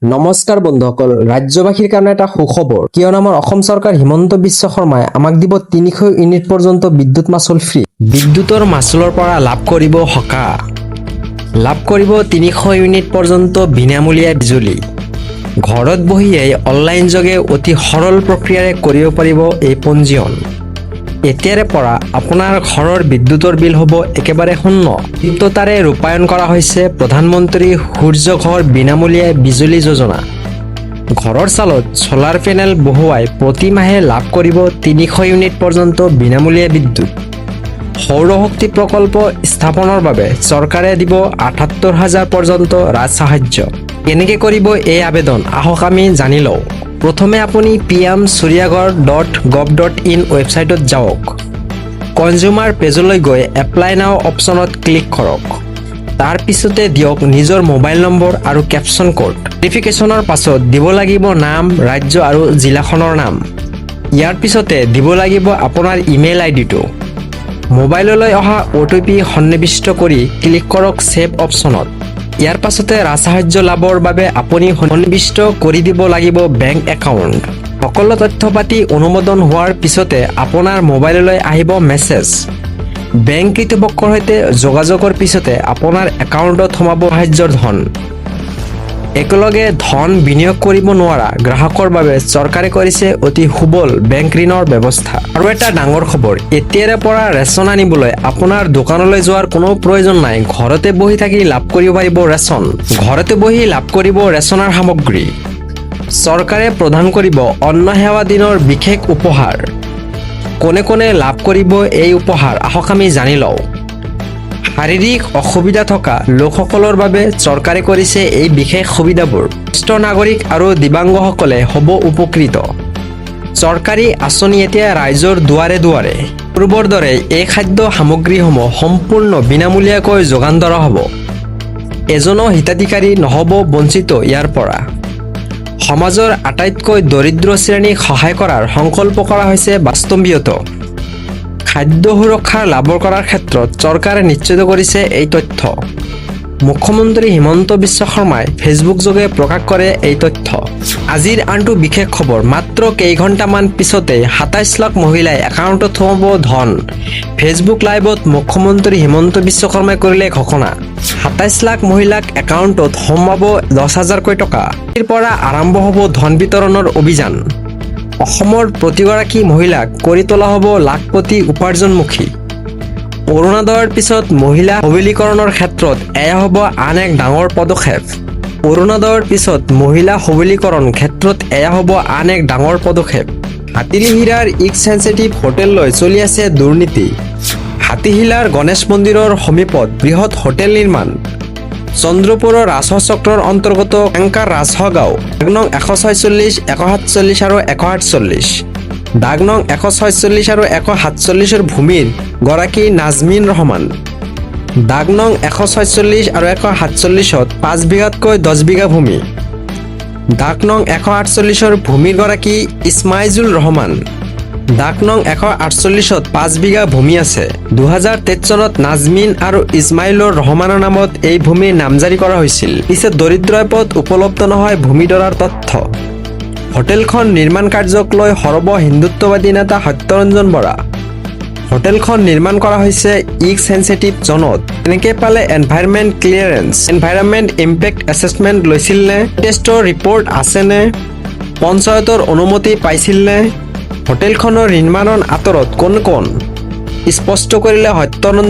নমস্কাৰ বন্ধুসকল, ৰাজ্যবাসীৰ কাৰণে এটা সুখবৰ, কিয়নো আমাৰ অসম চৰকাৰ হিমন্ত বিশ্ব শৰ্মাই আমাক দিব ৩০০ ইউনিট পৰ্যন্ত বিদ্যুৎ মাচুল ফ্ৰী। বিদ্যুতৰ মাচুলৰ পৰা লাভ কৰিব সকাহ। লাভ কৰিব ৩০০ ইউনিট পৰ্যন্ত বিনামূলীয়া বিজুলী। ঘৰত বহিয়েই অনলাইন যোগে অতি সৰল প্ৰক্ৰিয়াৰে কৰিব পাৰিব এই পঞ্জীয়ন। এতিয়াৰে পৰা আপোনাৰ ঘৰৰ বিদ্যুতৰ বিল হ'ব একেবাৰে শূন্য। দ্ৰুততাৰে ৰূপায়ণ কৰা হৈছে প্ৰধানমন্ত্ৰী সূৰ্য ঘৰ বিনামূলীয়া বিজুলী যোজনা। ঘৰৰ চালত ছলাৰ পেনেল বহুৱাই প্ৰতি মাহে লাভ কৰিব ৩০০ ইউনিট পৰ্যন্ত বিনামূলীয়া বিদ্যুৎ। সৌৰশক্তি প্ৰকল্প স্থাপনৰ বাবে চৰকাৰে দিব ৭৮,০০০ পৰ্যন্ত ৰাজ সাহায্য। কেনেকৈ কৰিব এই আবেদন, আহক আমি জানি লওঁ। প্ৰথমে আপুনি pmsuryaghar.gov.in ৱেবছাইটত যাওক। কনজিউমাৰ পেজলৈ গৈ এপ্লাই নাও অপশ্যনত ক্লিক কৰক। তাৰ পিছতে দিয়ক নিজৰ মোবাইল নম্বৰ আৰু কেপশ্যন কোড। ভেৰিফিকেশ্যনৰ পাছত দিব লাগিব নাম, ৰাজ্য আৰু জিলাখনৰ নাম। ইয়াৰ পিছতে দিব লাগিব আপোনাৰ ইমেইল আইডিটো। মোবাইললৈ অহা OTP সন্নিৱিষ্ট কৰি ক্লিক কৰক ছেভ অপশ্যনত। ইয়াৰ পাছতে ৰাজ সাহায্য লাভৰ বাবে আপুনি সন্নিৱিষ্ট কৰি দিব লাগিব বেংক একাউণ্ট। সকলো তথ্য পাতি অনুমোদন হোৱাৰ পিছতে আপোনাৰ মোবাইললৈ আহিব মেছেজ। বেংক কৰ্তৃপক্ষৰ সৈতে যোগাযোগৰ পিছতে আপোনাৰ একাউণ্টত সোমাব সাহায্যৰ ধন। একেলগে ধন বিনিয়োগ কৰিব নোৱাৰা গ্ৰাহকৰ বাবে চৰকাৰে কৰিছে অতি সুবল বেংক ঋণৰ ব্যৱস্থা। আৰু এটা ডাঙৰ খবৰ, এতিয়াৰে পৰা ৰেচন আনিবলৈ আপোনাৰ দোকানলৈ যোৱাৰ কোনো প্ৰয়োজন নাই। ঘৰতে বহি থাকি লাভ কৰিব পাৰিব ৰেচন। ঘৰতে বহি লাভ কৰিব ৰেচনৰ সামগ্ৰী। চৰকাৰে প্ৰদান কৰিব অন্ন সেৱা দিনৰ বিশেষ উপহাৰ। কোনে কোনে লাভ কৰিব এই উপহাৰ, আহক আমি জানি লওঁ। শাৰীৰিক অসুবিধা থকা লোকসকলৰ বাবে চৰকাৰে কৰিছে এই বিশেষ সুবিধাবোৰ। জ্যেষ্ঠ নাগৰিক আৰু দিব্যাংগসকলে হ'ব উপকৃত। চৰকাৰী আঁচনি এতিয়া ৰাইজৰ দুৱাৰে দুৱাৰে। পূৰ্বৰ দৰে এই খাদ্য সামগ্ৰীসমূহ সম্পূৰ্ণ বিনামূলীয়াকৈ যোগান ধৰা হ'ব। এজনো হিতাধিকাৰী নহ'ব বঞ্চিত ইয়াৰ পৰা। সমাজৰ আটাইতকৈ দৰিদ্ৰ শ্ৰেণীক সহায় কৰাৰ সংকল্প কৰা হৈছে বাস্তৱিকত। খাদ্য সুৰক্ষাৰ লাভ কৰাৰ ক্ষেত্ৰত চৰকাৰে নিশ্চিত কৰিছে এই তথ্য। মুখ্যমন্ত্ৰী হিমন্ত বিশ্ব শৰ্মাই ফেচবুক যোগে প্ৰকাশ কৰে এই তথ্য। আজিৰ আনটো বিশেষ খবৰ, মাত্ৰ কেইঘণ্টামান পিছতে ২৭ লাখ মহিলাই একাউণ্টত সোমাব ধন। ফেচবুক লাইভত মুখ্যমন্ত্ৰী হিমন্ত বিশ্ব শৰ্মাই কৰিলে ঘোষণা। ২৭ লাখ মহিলাক একাউণ্টত সোমাব ১০,০০০কৈ টকা। ইয়াৰ পৰা আৰম্ভ হ'ব ধন বিতৰণৰ অভিযান। অসমৰ প্ৰতিগৰাকী মহিলাক কৰি তোলা হ'ব লাখপতি উপাৰ্জনমুখী। অৰুণোদয়ৰ পিছত মহিলা সবলীকৰণৰ ক্ষেত্ৰত এয়া হ'ব আন এক ডাঙৰ পদক্ষেপ। অৰুণোদয়ৰ পিছত মহিলা সবলীকৰণ ক্ষেত্ৰত এয়া হ'ব আন এক ডাঙৰ পদক্ষেপ। হাতীহিলাৰ ইক-চেনচিটিভ হোটেল লৈ চলি আছে দুৰ্নীতি। হাতীহিলাৰ গণেশ মন্দিৰৰ সমীপত বৃহৎ হোটেল নিৰ্মাণ। চন্দ্ৰপুৰৰ ৰাজহ চক্ৰৰ অন্তৰ্গত কেংকাৰ ৰাজহ গাঁও। দাগ নং ১৪৬, ১৪৭ আৰু ১৪৮। দাগ নং ১৪৬ আৰু ১৪৭ৰ ভূমিৰ গৰাকী নাজমিন ৰহমান। দাগ নং ১৪৬ আৰু ১৪৭ত ৫ বিঘাতকৈ ১০ বিঘা ভূমি। দাগ নং ১৪৮ৰ ভূমিৰ গৰাকী ইছমাইজুল ৰহমান। দাগ নং ১৪৮ত ৫ বিঘা ভূমি আছে। ২০২৩ চনত নাজমিন আৰু ইছমাইলুৰ ৰহমানৰ নামত এই ভূমিৰ নামজাৰি কৰা হৈছিল। পিছে দৰিদ্ৰ এপত উপলব্ধ নহয় ভূমিডৰাৰ তথ্য। হোটেলখন নিৰ্মাণ কাৰ্যক লৈ সৰব হিন্দুত্ববাদী নেতা সত্যৰঞ্জন বৰা। হোটেলখন নিৰ্মাণ কৰা হৈছে ইক-চেনচিটিভ জ'নত। এনেকৈ পালে environment clearance, environment impact assessment লৈছিল নে? টেষ্টৰ ৰিপৰ্ট আছেনে? পঞ্চায়তৰ অনুমতি পাইছিল নে? হোটেলখনৰ নিৰ্মাণৰ আঁতৰত কোন কোন? স্পষ্ট কৰিলে সত্যৰঞ্জন